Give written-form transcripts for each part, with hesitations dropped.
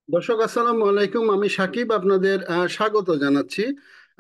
দর্শক আসসালামু আলাইকুম। আমি সাকিব আপনাদের স্বাগত জানাচ্ছি।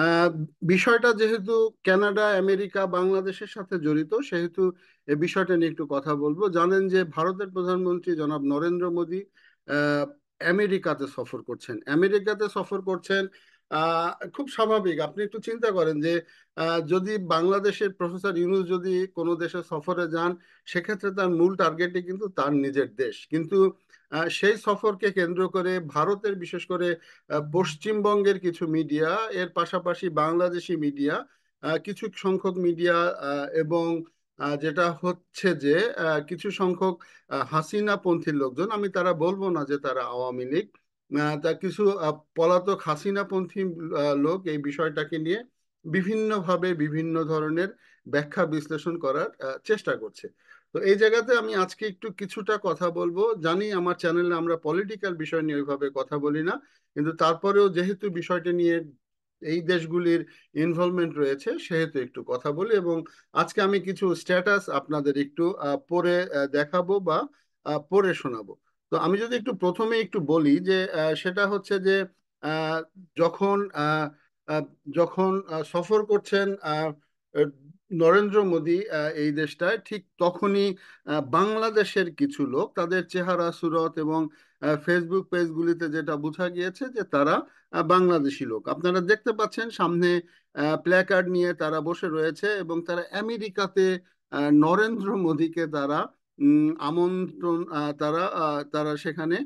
আহ, বিষয়টা যেহেতু কানাডা, আমেরিকা, বাংলাদেশের সাথে জড়িত, সেহেতু এই বিষয়টা নিয়ে একটু কথা বলবো। জানেন যে ভারতের প্রধানমন্ত্রী জনাব নরেন্দ্র মোদী আহ, আমেরিকাতে সফর করছেন। আমেরিকাতে সফর করছেন, খুব স্বাভাবিক। আপনি একটু চিন্তা করেন যে যদি বাংলাদেশের প্রফেসর ইউনূস যদি কোনো দেশে সফরে যান, সেক্ষেত্রে তার মূল টার্গেটই কিন্তু তার নিজের দেশ। কিন্তু সেই সফরকে কেন্দ্র করে ভারতের, বিশেষ করে পশ্চিমবঙ্গের কিছু মিডিয়া, এর পাশাপাশি বাংলাদেশি মিডিয়া, কিছু সংখ্যক মিডিয়া, এবং যেটা হচ্ছে যে কিছু সংখ্যক হাসিনাপন্থী লোকজন, আমি তারা বলবো না যে তারা আওয়ামী লীগ, তা কিছু পলাতক হাসিনাপন্থী লোক এই বিষয়টাকে নিয়ে বিভিন্নভাবে বিভিন্ন ধরনের ব্যাখ্যা বিশ্লেষণ করার চেষ্টা করছে। তো এই জায়গাতে আমি আজকে একটু কিছুটা কথা বলবো। জানি আমার চ্যানেলে আমরা পলিটিক্যাল বিষয় নিয়ে ওইভাবে কথা বলি না, কিন্তু তারপরেও যেহেতু বিষয়টি নিয়ে এই দেশগুলির ইনভলভমেন্ট রয়েছে, সেহেতু একটু কথা বলি। এবং আজকে আমি কিছু স্ট্যাটাস আপনাদের একটু পড়ে দেখাবো বা পড়ে শোনাবো। তো আমি যদি একটু প্রথমে একটু বলি যে সেটা হচ্ছে যে আহ, যখন আহ, আহ, যখন সফর করছেন নরেন্দ্র মোদী এই দেশটায়, ঠিক তখনই বাংলাদেশের কিছু লোক, তাদের চেহারা সুরত এবং ফেসবুক পেজগুলিতে যেটা বোঝা গিয়েছে যে তারা বাংলাদেশি লোক। আপনারা দেখতে পাচ্ছেন সামনে প্ল্যাকার্ড নিয়ে তারা বসে রয়েছে, এবং তারা আমেরিকাতে নরেন্দ্র মোদীকে তারা আমন্ত্রণ, তারা সেখানে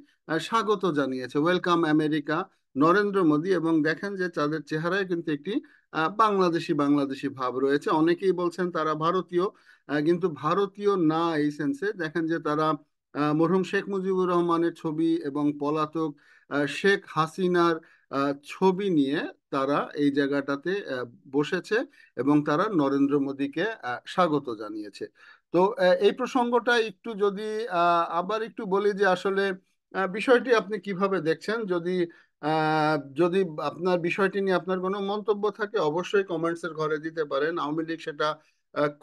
স্বাগত জানিয়েছে, ওয়েলকাম আমেরিকা নরেন্দ্র মোদী। এবং দেখেন যে তাদের চেহারায় কিন্তু একটি বাংলাদেশি বাংলাদেশি ভাব রয়েছে। অনেকেই বলছেন তারা ভারতীয়, কিন্তু ভারতীয় না এই সেন্সে। দেখেন যে তারা মরহুম শেখ মুজিবুর রহমানের ছবি এবং পলাতক শেখ হাসিনার ছবি নিয়ে তারা এই জায়গাটাতে বসেছে, এবং তারা নরেন্দ্র মোদীকে স্বাগত জানিয়েছে। তো এই প্রসঙ্গটা একটু যদি আবার একটু বলি যে আসলে বিষয়টি আপনি কিভাবে দেখছেন। যদি আপনার বিষয়টি নিয়ে আপনার কোনো মন্তব্য থাকে, অবশ্যই কমেন্টসের ঘরে দিতে পারেন। আওয়ামী লীগ সেটা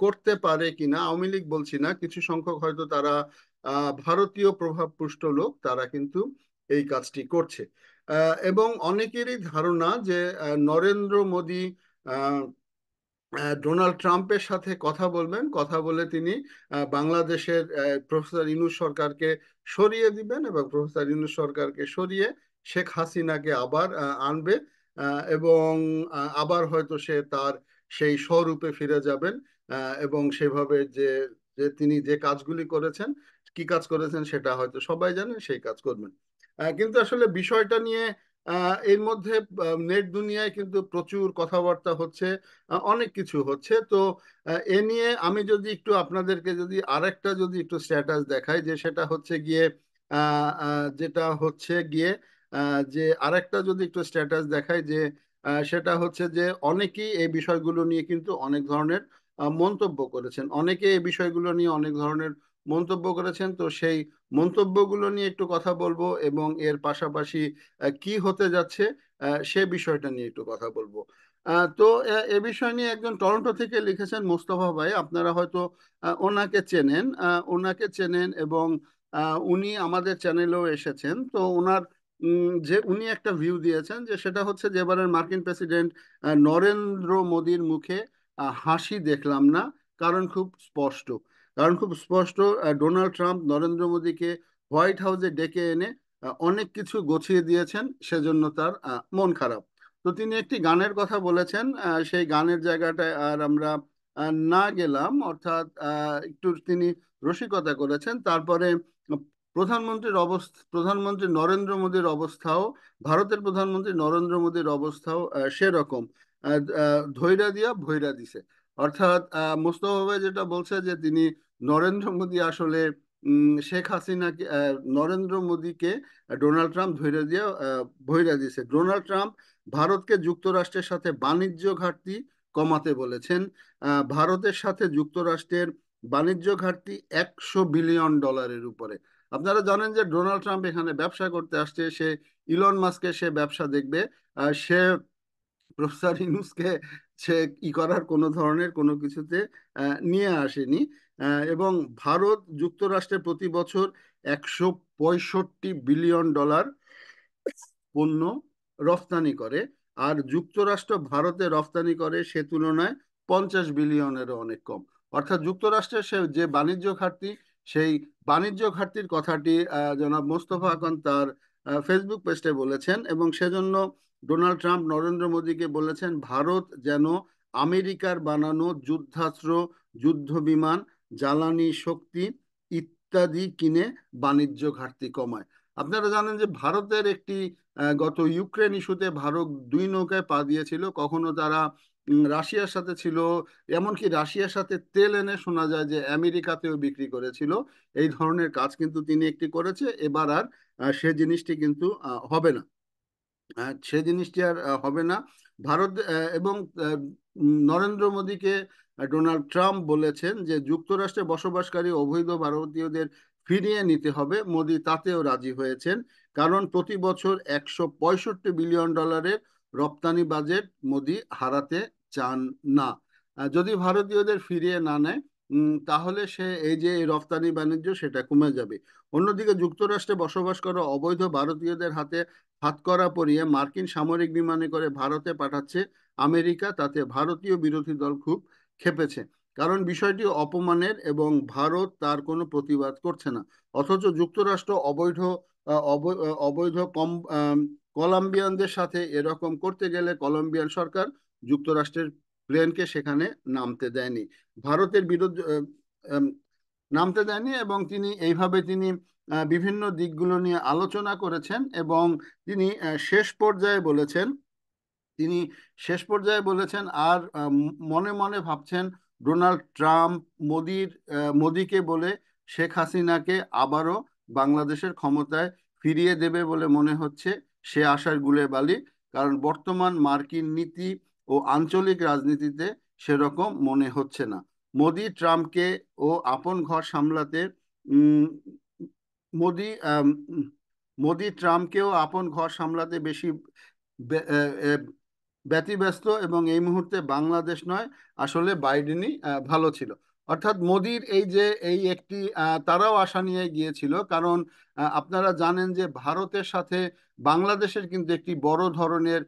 করতে পারে কিনা, আওয়ামী লীগ বলছি না, কিছু সংখ্যক হয়তো তারা ভারতীয় প্রভাবপুষ্ট লোক, তারা কিন্তু এই কাজটি করছে। এবং অনেকেরই ধারণা যে নরেন্দ্র মোদী আহ, ডোনাল্ড ট্রাম্পের সাথে কথা বলবেন, কথা বলে তিনি বাংলাদেশের প্রফেসর ইউনূস সরকারকে সরিয়ে দিবেন, এবং প্রফেসর ইউনূস সরকারকে সরিয়ে শেখ হাসিনাকে আবার আনবে, এবং আবার হয়তো সে তার সেই স্বরূপে ফিরে যাবেন। এবং সেভাবে যে যে তিনি যে কাজগুলি করেছেন, কি কাজ করেছেন সেটা হয়তো সবাই জানেন, সেই কাজ করবেন। কিন্তু আসলে বিষয়টা নিয়ে এর মধ্যে নেট দুনিয়ায় কিন্তু প্রচুর কথাবার্তা হচ্ছে, অনেক কিছু হচ্ছে। তো এ নিয়ে আমি যদি একটু আপনাদেরকে যদি আরেকটা যদি একটু স্ট্যাটাস দেখাই, যে সেটা হচ্ছে গিয়ে যেটা হচ্ছে গিয়ে যে আরেকটা যদি একটু স্ট্যাটাস দেখাই, যে সেটা হচ্ছে যে অনেকেই এই বিষয়গুলো নিয়ে কিন্তু অনেক ধরনের মন্তব্য করেছেন। অনেকে এই বিষয়গুলো নিয়ে অনেক ধরনের মন্তব্য করেছেন। তো সেই মন্তব্যগুলো নিয়ে একটু কথা বলবো, এবং এর পাশাপাশি কি হতে যাচ্ছে সে বিষয়টা নিয়ে একটু কথা বলবো। তো এ বিষয় নিয়ে একজন টরন্টো থেকে লিখেছেন, মোস্তফা ভাই, আপনারা হয়তো ওনাকে চেনেন, এবং উনি আমাদের চ্যানেলেও এসেছেন। তো ওনার যে উনি একটা ভিউ দিয়েছেন, যে সেটা হচ্ছে যে এবারের মার্কিন প্রেসিডেন্ট নরেন্দ্র মোদীর মুখে হাসি দেখলাম না। কারণ খুব স্পষ্ট, ডোনাল্ড ট্রাম্প নরেন্দ্র মোদীকে হোয়াইট হাউসে ডেকে এনে অনেক কিছু গছিয়ে দিয়েছেন, সেজন্য তার মন খারাপ। তো তিনি একটি গানের কথা বলেছেন, সেই গানের জায়গাটায় আর আমরা না গেলাম, অর্থাৎ একটু তিনি রসিকতা করেছেন। তারপরে প্রধানমন্ত্রী নরেন্দ্র মোদীর অবস্থাও, ভারতের প্রধানমন্ত্রী নরেন্দ্র মোদীর অবস্থাও সেরকম, ধৈর্য দিয়া ভৈরা দিছে। অর্থাৎ মোস্তফা ভাই যেটা বলছে, যে তিনি নরেন্দ্র মোদী আসলে শেখ হাসিনাকে, নরেন্দ্র মোদীকে ডোনাল্ড ট্রাম্প ধৈর্য দিয়ে ভৈরা দিছে। ডোনাল্ড ট্রাম্প ভারতকে যুক্তরাষ্ট্রের সাথে বাণিজ্য ঘাটতি কমাতে বলেছেন। ভারতের সাথে যুক্তরাষ্ট্রের বাণিজ্য ঘাটতি $100 বিলিয়ন উপরে। আপনারা জানেন যে ডোনাল্ড ট্রাম্প এখানে ব্যবসা করতে আসছে, সে ইলন মাস্কের সে ব্যবসা দেখবে। সে প্রফেসর ইউনূসকে সে করার কোনো ধরনের কোনো কিছুতে নিয়ে আসেনি। এবং ভারত যুক্তরাষ্ট্রে প্রতি বছর $165 বিলিয়ন পণ্য রফতানি করে, আর যুক্তরাষ্ট্র ভারতে রফতানি করে সে তুলনায় 50 বিলিয়নেরও অনেক কম। অর্থাৎ যুক্তরাষ্ট্রের সে যে বাণিজ্য ঘাটতি, সেই বাণিজ্য ঘাটতির কথাটি জনাব মোস্তফা আকন তার ফেসবুক পেজে বলেছেন, এবং সেজন্য ডোনাল্ড ট্রাম্প নরেন্দ্র মোদীকে বলেছেন ভারত যেন আমেরিকার বানানো যুদ্ধাস্ত্র, যুদ্ধ বিমান, জ্বালানি শক্তি ইত্যাদি কিনে বাণিজ্য ঘাটতি কমায়। আপনারা জানেন যে ভারতের একটি গত ইউক্রেন ইস্যুতে ভারত দুই নৌকায় পা দিয়েছিল, কখনো তারা রাশিয়ার সাথে ছিল, এমনকি রাশিয়ার সাথে তেল এনে শোনা যায় যে আমেরিকাতেও বিক্রি করেছিল। এই ধরনের কাজ কিন্তু তিনি একটি করেছে, এবার আর সে জিনিসটি কিন্তু হবে না। সে জিনিসটি আর হবে না। ভারত এবং নরেন্দ্র মোদীকে ডোনাল্ড ট্রাম্প বলেছেন যে যুক্তরাষ্ট্রে বসবাসকারী অবৈধ ভারতীয়দের ফিরিয়ে নিতে হবে। মোদী তাতেও রাজি হয়েছেন, কারণ প্রতি বছর $165 বিলিয়ন রপ্তানি বাজেট মোদী হারাতে চান না। যদি ভারতীয়দের ফিরিয়ে না নেয় তাহলে সে এই যে এই রপ্তানি বাণিজ্য সেটা কমে যাবে। অন্যদিকে যুক্তরাষ্ট্রে বসবাস করা অবৈধ ভারতীয়দের হাতে হাতকড়া পরিয়ে মার্কিন সামরিক বিমানে করে ভারতে পাঠাচ্ছে আমেরিকা, তাতে ভারতীয় বিরোধী দল খুব ক্ষেপেছে। কারণ বিষয়টি অপমানের এবং ভারত তার কোনো প্রতিবাদ করছে না। অথচ যুক্তরাষ্ট্র অবৈধ কলম্বিয়ানদের সাথে এরকম করতে গেলে কলম্বিয়ান সরকার যুক্তরাষ্ট্রের প্লেনকে সেখানে নামতে দেয়নি, ভারতের বিরুদ্ধে নামতে দেয়নি। এবং তিনি এইভাবে তিনি বিভিন্ন দিকগুলো নিয়ে আলোচনা করেছেন, এবং তিনি তিনি শেষ পর্যায়ে বলেছেন আর মনে মনে ভাবছেন ডোনাল্ড ট্রাম্প মোদিকে বলে শেখ হাসিনাকে আবারও বাংলাদেশের ক্ষমতায় ফিরিয়ে দেবে বলে মনে হচ্ছে। সে আশার গুলে বালি, কারণ বর্তমান মার্কিন নীতি ও আঞ্চলিক রাজনীতিতে সেরকম মনে হচ্ছে না। মোদি ট্রাম্পকে ও আপন ঘর সামলাতে উম, মোদি আম, মোদি ট্রাম্পকেও আপন ঘর সামলাতে বেশি বে- এ, এ, ব্যতিব্যস্ত, এবং এই মুহূর্তে বাংলাদেশ নয়, আসলে বাইডেনই ভালো ছিল। অর্থাৎ মোদির এই যে এই একটি তারাও আশা নিয়ে গিয়েছিল, কারণ আপনারা জানেন যে ভারতের সাথে বাংলাদেশের কিন্তু একটি বড় ধরনের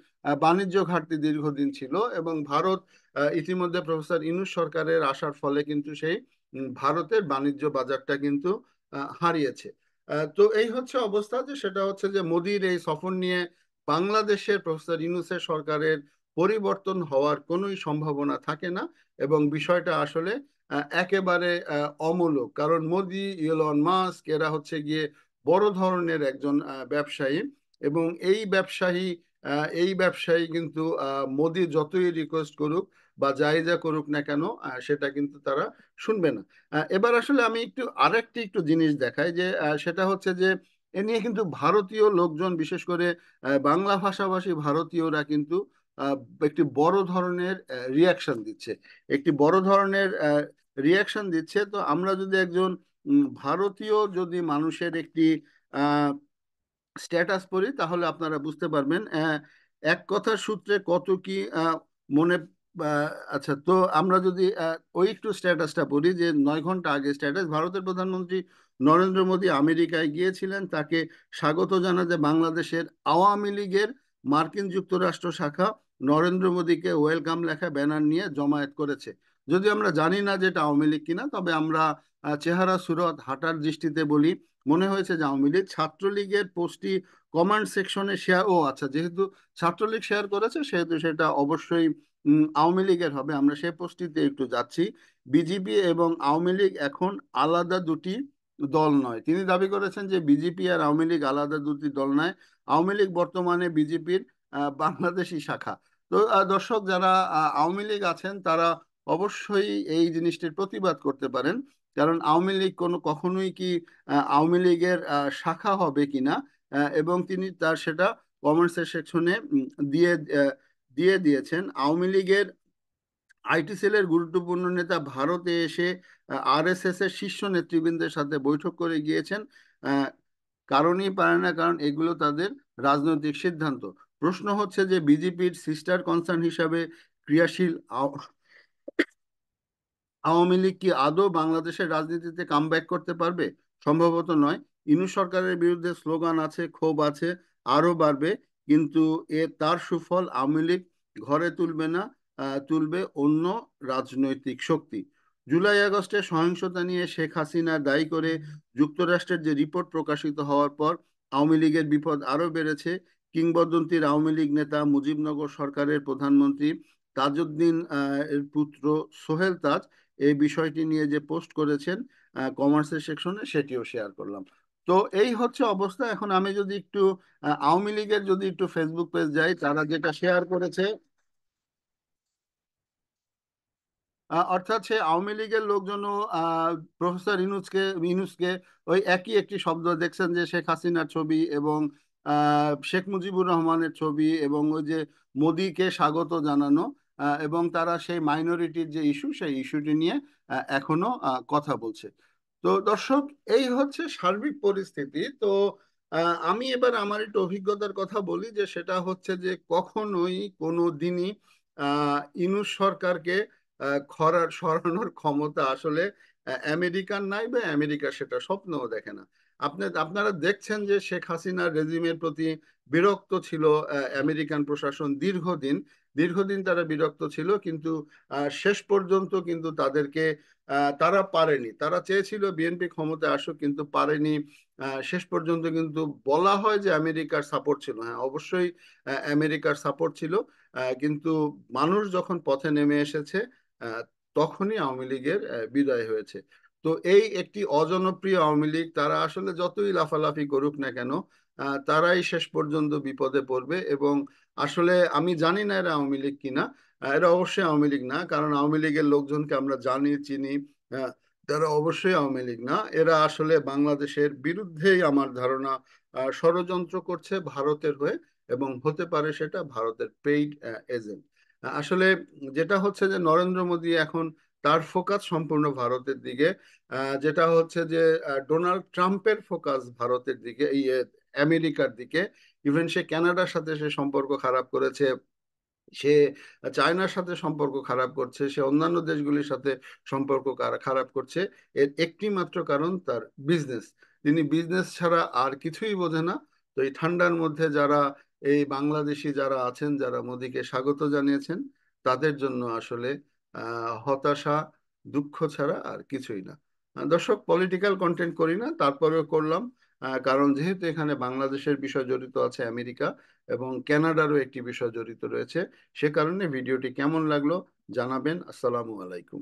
বাণিজ্য ঘাটতি দীর্ঘদিন ছিল, এবং ভারত ইতিমধ্যে প্রফেসর ইউনূস সরকারের আসার ফলে কিন্তু সেই ভারতের বাণিজ্য বাজারটা কিন্তু হারিয়েছে। তো এই হচ্ছে অবস্থা, যে সেটা হচ্ছে যে মোদির এই সফর নিয়ে বাংলাদেশের প্রফেসর ইউনূসের সরকারের পরিবর্তন হওয়ার কোনোই সম্ভাবনা থাকে না, এবং বিষয়টা আসলে একেবারে অমূলক। কারণ মোদি, ইলন মাস্ক এরা হচ্ছে গিয়ে বড় ধরনের একজন ব্যবসায়ী, এবং এই ব্যবসায়ী কিন্তু মোদি যতই রিকোয়েস্ট করুক বা যাই যা করুক না কেন সেটা কিন্তু তারা শুনবে না। এবার আসলে আমি একটু জিনিস দেখাই, যে সেটা হচ্ছে যে এ নিয়ে কিন্তু ভারতীয় লোকজন, বিশেষ করে বাংলা ভাষাভাষী ভারতীয়রা কিন্তু আহ, একটি বড় ধরনের রিয়াকশন দিচ্ছে। তো আমরা যদি একজন ভারতীয় যদি মানুষের একটি স্ট্যাটাস পড়ি তাহলে আপনারা বুঝতে পারবেন এক কথার সূত্রে কত কি মনে। আচ্ছা, তো আমরা যদি ওই একটু স্ট্যাটাসটা পড়ি, যে 9 ঘন্টা আগে স্ট্যাটাস, ভারতের প্রধানমন্ত্রী নরেন্দ্র মোদী আমেরিকায় গিয়েছিলেন, তাকে স্বাগত জানাতে বাংলাদেশের আওয়ামী লীগের মার্কিন যুক্তরাষ্ট্র শাখা নরেন্দ্র মোদীকে ওয়েলকাম লেখা ব্যানার নিয়ে জমায়েত করেছে। যদি আমরা জানি না যে এটা আওয়ামী লীগ কিনা, তবে আমরা চেহারা সুরত হাঁটার দৃষ্টিতে বলি মনে হয়েছে যে আওয়ামী লীগ। ছাত্রলীগের পোস্টটি কমান্ড সেকশনে শেয়ার, ও আচ্ছা, যেহেতু ছাত্রলীগ শেয়ার করেছে সেহেতু সেটা অবশ্যই আওয়ামী লীগের হবে। আমরা সেই পোস্টটিতে একটু যাচ্ছি। বিজেপি এবং আওয়ামী লীগ এখন আলাদা দুটি দল নয়। তিনি দাবি করেছেন যে বিজেপি আর আওয়ামী লীগ আলাদা দুটি দল নয়, আওয়ামী লীগ বর্তমানে বিজেপির বাংলাদেশি শাখা। তো দর্শক যারা আওয়ামী লীগ আছেন তারা অবশ্যই এই জিনিসটির প্রতিবাদ করতে পারেন, কারণ আওয়ামী লীগ কখনোই কি আওয়ামী লীগের শাখা হবে কিনা, এবং তিনি তার সেটা কমেন্টসের সেকশনে দিয়ে আহ, দিয়ে দিয়েছেন। আওয়ামী লীগের আইটি সেলের গুরুত্বপূর্ণ নেতা ভারতে এসে আরএসএস এর শীর্ষ নেতৃবৃন্দের সাথে বৈঠক করে গিয়েছেন। আহ, কারণই পারে না, কারণ এগুলো তাদের রাজনৈতিক সিদ্ধান্ত। প্রশ্ন হচ্ছে যে বিজেপির সিস্টার কনসার্ন হিসাবে ক্রিয়াশীল আওয়ামী লীগ কি আদৌ বাংলাদেশের রাজনীতিতে কামব্যাক করতে পারবে? সম্ভবত নয়। ইনু সরকারের বিরুদ্ধে স্লোগান আছে, ক্ষোভ আছে, আরো বাড়বে। কিন্তু তার সুফল আওয়ামী লীগ ঘরে তুলবে না, তুলবে অন্য রাজনৈতিক শক্তি। জুলাই আগস্টে সহিংসতা নিয়ে শেখ হাসিনা দায়ী করে যুক্তরাষ্ট্রের যে রিপোর্ট প্রকাশিত হওয়ার পর আওয়ামী লীগের বিপদ আরো বেড়েছে। কিংবদন্তির আওয়ামী লীগ নেতা মুজিবনগর সরকারের প্রধানমন্ত্রী তাজউদ্দিন এর পুত্র সোহেল তাজ এই বিষয়টি নিয়ে যে পোস্ট করেছেন কমার্সের সেকশনে, সেটিও শেয়ার করলাম। তো এই হচ্ছে অবস্থা। এখন আমি যদি একটু আওয়ামী লীগের যদি একটু ফেসবুক পেজ যাই, তারা যেটা শেয়ার করেছে, অর্থাৎ সে আওয়ামী লীগের লোকজনও প্রফেসর ইউনূসকে ওই একই একটি শব্দ দেখছেন, যে শেখ হাসিনার ছবি এবং শেখ মুজিবুর রহমানের ছবি এবং ওই যে মোদিকে স্বাগত জানানো, এবং তারা সেই মাইনরিটির যে ইস্যু, সেই ইস্যুটি নিয়ে এখনো কথা বলছে। তো দর্শক, এই হচ্ছে সার্বিক পরিস্থিতি। তো আমি এবার আমার একটু অভিজ্ঞতার কথা বলি, যে সেটা হচ্ছে যে কখনোই কোনো দিনই ইউনূস সরকারকে খরার সরানোর ক্ষমতা আসলে আমেরিকার নাই, বা আমেরিকা সেটা স্বপ্নও দেখে না। আপনারা দেখছেন যে শেখ হাসিনার রেজিমের প্রতি বিরক্ত ছিল আমেরিকান প্রশাসন দীর্ঘদিন। দীর্ঘদিন তারা বিরক্ত ছিল, কিন্তু শেষ পর্যন্ত কিন্তু তারা পারেনি। তারা চেয়েছিল বিএনপি ক্ষমতায় আসুক, কিন্তু পারেনি। শেষ পর্যন্ত কিন্তু বলা হয় যে আমেরিকার সাপোর্ট ছিল। হ্যাঁ, অবশ্যই আমেরিকার সাপোর্ট ছিল, কিন্তু মানুষ যখন পথে নেমে এসেছে, আহ, তখনই আওয়ামী লীগের বিদায় হয়েছে। তো এই একটি অজনপ্রিয় আওয়ামী লীগ, তারা আসলে যতই লাফালাফি করুক না কেন, তারাই শেষ পর্যন্ত বিপদে পড়বে। এবং আসলে আমি জানি না এরা আওয়ামী লীগ কিনা। এরা অবশ্যই আওয়ামী লীগ না, কারণ আওয়ামী লীগের লোকজনকে আমরা জানি, চিনি। আহ, তারা অবশ্যই আওয়ামী লীগ না। এরা আসলে বাংলাদেশের বিরুদ্ধেই আমার ধারণা ষড়যন্ত্র করছে ভারতের হয়ে, এবং হতে পারে সেটা ভারতের পেইড এজেন্ট। আসলে যেটা হচ্ছে যে নরেন্দ্র মোদী এখন তার ফোকাস সম্পূর্ণ ভারতের দিকে, যেটা হচ্ছে যে ডোনাল্ড ট্রাম্পের ফোকাস ভারতের দিকে, আমেরিকার দিকে। ইভেন সে কানাডার সাথে সে সম্পর্ক খারাপ করেছে, সে চায়নার সাথে সম্পর্ক খারাপ করছে, সে অন্যান্য দেশগুলির সাথে সম্পর্ক খারাপ করছে। এর একটি মাত্র কারণ তার বিজনেস। তিনি বিজনেস ছাড়া আর কিছুই বোঝে না। তো এই ঠান্ডার মধ্যে যারা এই বাংলাদেশি যারা আছেন, যারা মোদিকে স্বাগত জানিয়েছেন, তাদের জন্য আসলে হতাশা, দুঃখ ছাড়া আর কিছুই না। দর্শক, পলিটিক্যাল কন্টেন্ট করি না, তারপরেও করলাম, কারণ যেহেতু এখানে বাংলাদেশের বিষয় জড়িত আছে, আমেরিকা এবং কানাডারও একটি বিষয় জড়িত রয়েছে। সে কারণে ভিডিওটি কেমন লাগলো জানাবেন। আসসালামু আলাইকুম।